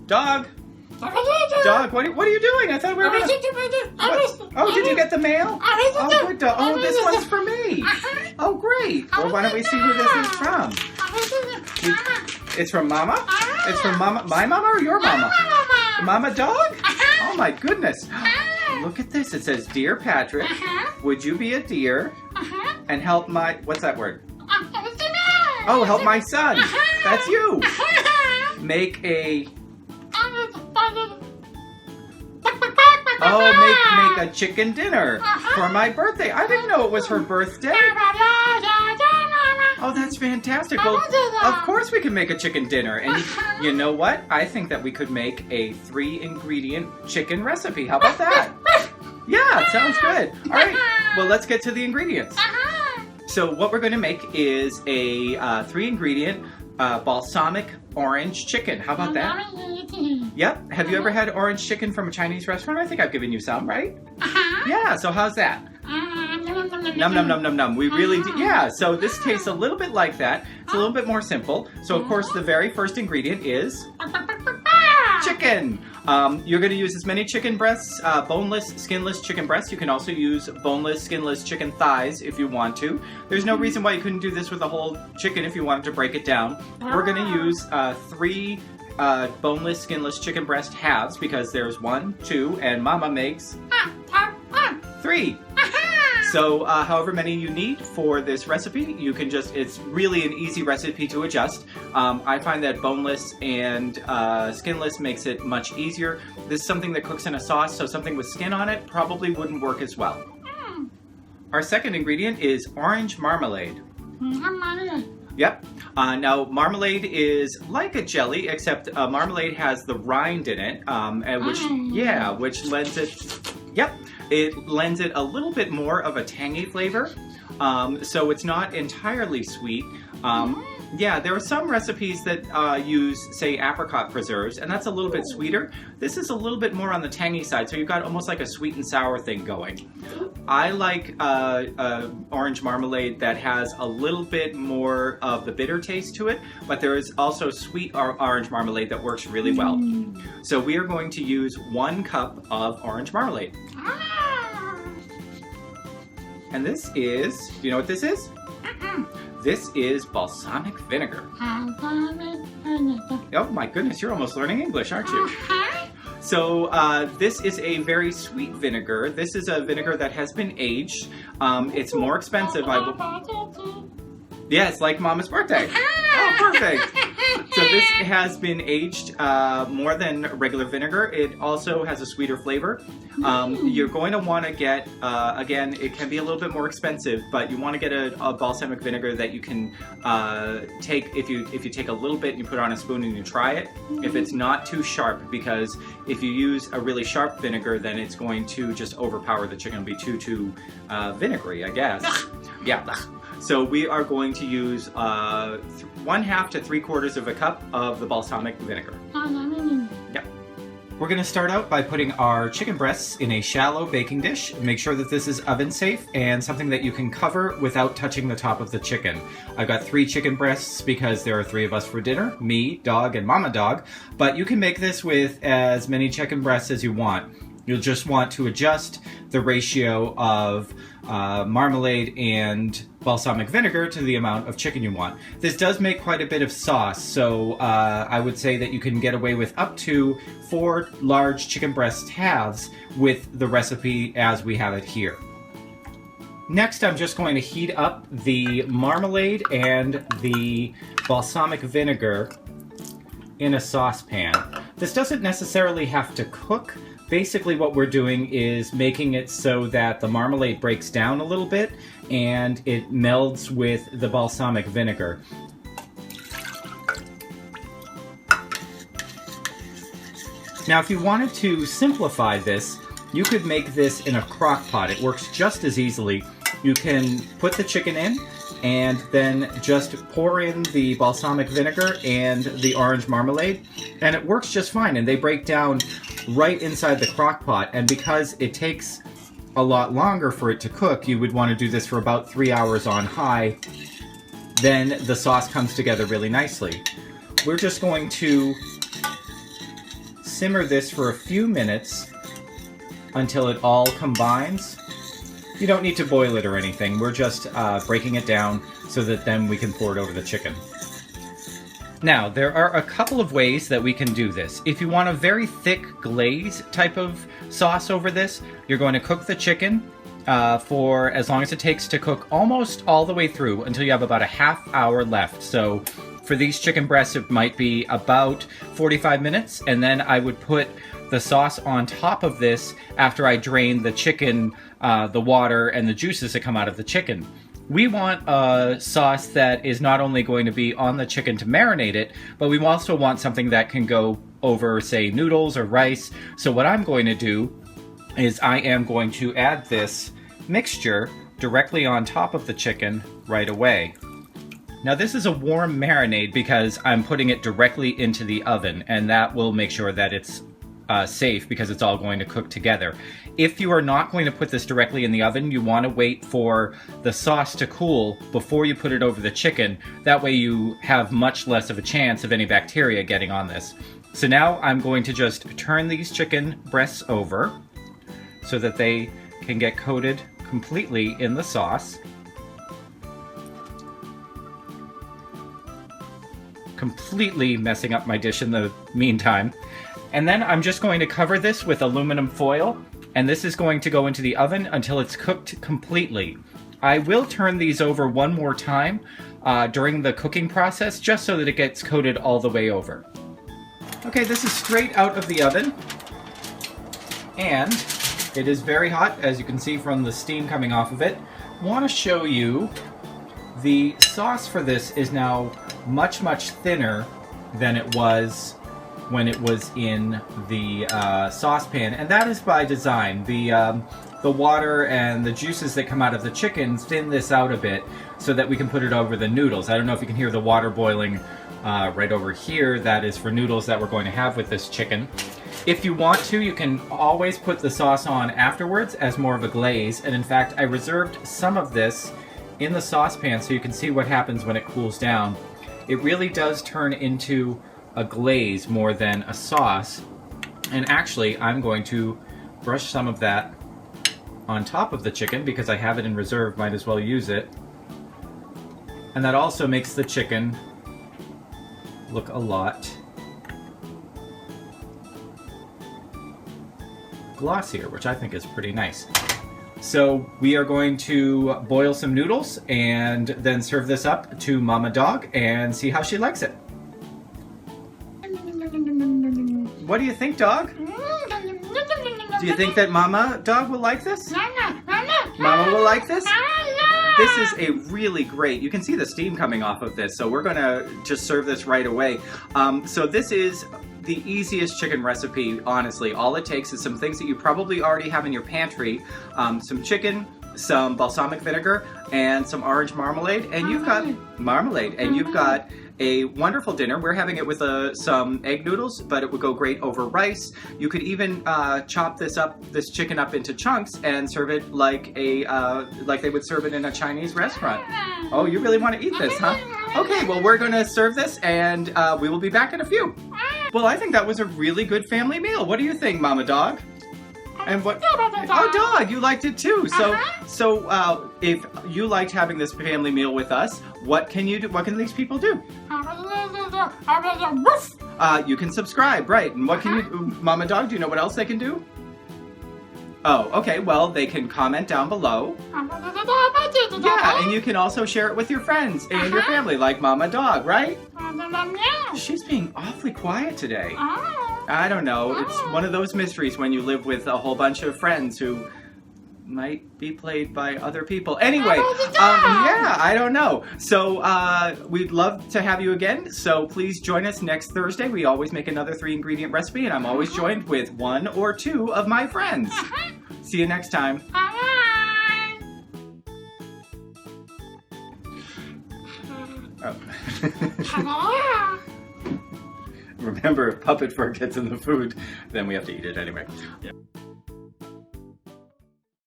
Dog. Dog, what are you doing? I thought we were going to... Oh, did you get the mail? Oh, good dog. Oh, this one's for me. Oh, great. Well, why don't we see who this is from? It's from Mama? It's from Mama. My Mama or your Mama? Mama Dog? Oh, my goodness. Look at this. It says, Dear Patrick, would you be a dear and help my... What's that word? Oh, help my son. That's you. Make a... Oh, make a chicken dinner for my birthday. I didn't know it was her birthday. Oh, that's fantastic. Well, of course we can make a chicken dinner. And you know what? I think that we could make a 3-ingredient chicken recipe. How about that? Yeah, it sounds good. All right, well, let's get to the ingredients. So what we're going to make is a 3-ingredient balsamic orange chicken. How about that? Yep. Have you ever had orange chicken from a Chinese restaurant? I think I've given you some, right? Yeah, so how's that? Num num num num num. We really do. Yeah, so this tastes a little bit like that. It's a little bit more simple. So of course the very first ingredient is chicken. You're going to use as many chicken breasts, boneless, skinless chicken breasts. You can also use boneless, skinless chicken thighs if you want to. There's no reason why you couldn't do this with a whole chicken if you wanted to break it down. We're going to use 3 boneless, skinless chicken breast halves because there's 1, 2, and Mama makes 3. So however many you need for this recipe, you can just, it's really an easy recipe to adjust. I find that boneless and skinless makes it much easier. This is something that cooks in a sauce, so something with skin on it probably wouldn't work as well. Our second ingredient is orange marmalade. Yep. Now, marmalade is like a jelly, except marmalade has the rind in it, which lends it, it lends it a little bit more of a tangy flavor, so it's not entirely sweet. Yeah, there are some recipes that use, say, apricot preserves, and that's a little bit sweeter. This is a little bit more on the tangy side, so you've got almost like a sweet and sour thing going. I like orange marmalade that has a little bit more of the bitter taste to it, but there is also sweet orange marmalade that works really well. So we are going to use 1 cup of orange marmalade. And this is, do you know what this is? This is balsamic vinegar. Oh my goodness, you're almost learning English, aren't you? So this is a very sweet vinegar. This is a vinegar that has been aged. It's more expensive. Yeah, it's like Mama's birthday. Oh, perfect. So this has been aged more than regular vinegar. It also has a sweeter flavor. You're going to want to get, again, it can be a little bit more expensive, but you want to get a balsamic vinegar that you can take, if you take a little bit and you put it on a spoon and you try it, if it's not too sharp, because if you use a really sharp vinegar, then it's going to just overpower the chicken. It'll be too vinegary, I guess. Yeah. So we are going to use 1/2 to 3/4 of a cup of the balsamic vinegar. Yeah. We're going to start out by putting our chicken breasts in a shallow baking dish. Make sure that this is oven safe and something that you can cover without touching the top of the chicken. I've got 3 chicken breasts because there are 3 of us for dinner, me, dog, and Mama Dog, but you can make this with as many chicken breasts as you want. You'll just want to adjust the ratio of marmalade and balsamic vinegar to the amount of chicken you want. This does make quite a bit of sauce, so I would say that you can get away with up to 4 large chicken breast halves with the recipe as we have it here. Next, I'm just going to heat up the marmalade and the balsamic vinegar in a saucepan. This doesn't necessarily have to cook. Basically what we're doing is making it so that the marmalade breaks down a little bit and it melds with the balsamic vinegar. Now if you wanted to simplify this, you could make this in a crock pot. It works just as easily. You can put the chicken in and then just pour in the balsamic vinegar and the orange marmalade, and it works just fine, and they break down right inside the crock pot. And because it takes a lot longer for it to cook, you would want to do this for about 3 hours on high, then the sauce comes together really nicely. We're just going to simmer this for a few minutes until it all combines. You don't need to boil it or anything. We're just breaking it down so that then we can pour it over the chicken. Now, there are a couple of ways that we can do this. If you want a very thick glaze type of sauce over this, you're going to cook the chicken for as long as it takes to cook almost all the way through until you have about a half hour left. So for these chicken breasts, it might be about 45 minutes, and then I would put the sauce on top of this after I drain the chicken, the water and the juices that come out of the chicken. We want a sauce that is not only going to be on the chicken to marinate it, but we also want something that can go over, say, noodles or rice. So what I'm going to do is I am going to add this mixture directly on top of the chicken right away. Now this is a warm marinade because I'm putting it directly into the oven, and that will make sure that it's safe because it's all going to cook together. If you are not going to put this directly in the oven, you want to wait for the sauce to cool before you put it over the chicken. That way you have much less of a chance of any bacteria getting on this. So now I'm going to just turn these chicken breasts over so that they can get coated completely in the sauce. Completely messing up my dish in the meantime. And then I'm just going to cover this with aluminum foil, and this is going to go into the oven until it's cooked completely. I will turn these over one more time during the cooking process, just so that it gets coated all the way over. Okay, this is straight out of the oven, and it is very hot, as you can see from the steam coming off of it. I want to show you the sauce for this is now much, much thinner than it was when it was in the saucepan, and that is by design. The water and the juices that come out of the chicken thin this out a bit so that we can put it over the noodles. I don't know if you can hear the water boiling right over here. That is for noodles that we're going to have with this chicken. If you want to, you can always put the sauce on afterwards as more of a glaze, and in fact I reserved some of this in the saucepan so you can see what happens when it cools down. It really does turn into a glaze more than a sauce, and actually I'm going to brush some of that on top of the chicken because I have it in reserve, might as well use it. And that also makes the chicken look a lot glossier, which I think is pretty nice. So we are going to boil some noodles and then serve this up to Mama Dog and see how she likes it. What do you think, Dog? Do you think that Mama Dog will like this? Mama will like this? This is a really great, you can see the steam coming off of this, so we're gonna just serve this right away. So this is the easiest chicken recipe, honestly. All it takes is some things that you probably already have in your pantry, some chicken, some balsamic vinegar, and some orange marmalade, and you've got marmalade, and you've got a wonderful dinner. We're having it with some egg noodles, but it would go great over rice. You could even chop this chicken up into chunks and serve it like they would serve it in a Chinese restaurant. Oh, you really want to eat this, huh? Okay, well, we're gonna serve this, and we will be back in a few. Well, I think that was a really good family meal. What do you think, Mama Dog? And what? Oh, Dog, you liked it too. So if you liked having this family meal with us, what can you do? What can these people do? You can subscribe, right? And what can you do? Mama Dog, do you know what else they can do? Oh, okay. Well, they can comment down below. Yeah, and you can also share it with your friends and your family, like Mama Dog, right? She's being awfully quiet today. I don't know. It's one of those mysteries when you live with a whole bunch of friends who might be played by other people. Anyway, yeah, I don't know. So we'd love to have you again. So please join us next Thursday. We always make another 3-ingredient recipe, and I'm always joined with 1 or 2 of my friends. See you next time. Oh. Remember, if puppet fur gets in the food, then we have to eat it anyway. Yeah.